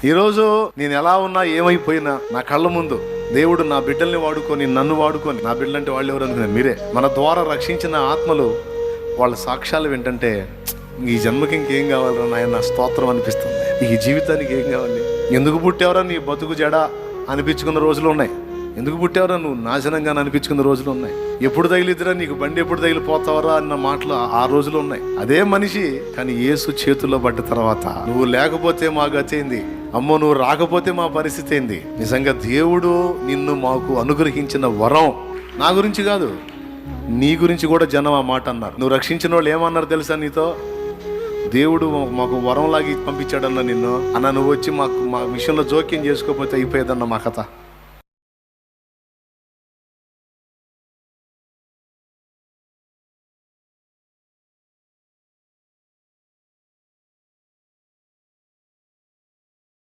ఈరోజు నేను ఎలా ఉన్నా ఏమైపోయినా నా కళ్ళ ముందు దేవుడు నా బిడ్డల్ని వాడుకొని నన్ను వాడుకొని, నా బిడ్డలంటే వాళ్ళు ఎవరు అనుకున్నారు మీరే, మన ద్వారా రక్షించిన ఆత్మలు వాళ్ళ సాక్ష్యాలు వింటంటే ఈ జన్మకి ఇంకేం కావాలరా నాయన, నా స్తోత్రం అనిపిస్తుంది. ఈ జీవితానికి ఏం కావాలి? ఎందుకు పుట్టేవరా నీ బతుకు జడా అనిపించుకున్న రోజులు ఉన్నాయి. ఎందుకు పుట్టేవరా నువ్వు నాశనంగా అనిపించుకున్న రోజులు ఉన్నాయి. ఎప్పుడు తగిలిద్దిరా నీకు బండి, ఎప్పుడు తగిలిపోతావరా అన్న మాటలు ఆ రోజులు ఉన్నాయి. అదే మనిషి కానీ యేసు చేతుల్లో పడ్డ తర్వాత నువ్వు లేకపోతే మా గతి ఏంది, అమ్మో నువ్వు రాకపోతే మా పరిస్థితి ఏంది. నిజంగా దేవుడు నిన్ను మాకు అనుగ్రహించిన వరం, నా గురించి కాదు నీ గురించి కూడా జనం ఆ మాట అన్నారు. నువ్వు రక్షించిన వాళ్ళు ఏమన్నారు తెలుసా? నీతో దేవుడు మాకు వరంలాగి పంపించాడన్న నిన్ను అన్న, నువ్వు వచ్చి మా విషయంలో జోక్యం చేసుకోకపోతే అయిపోయేదన్న మా కథ.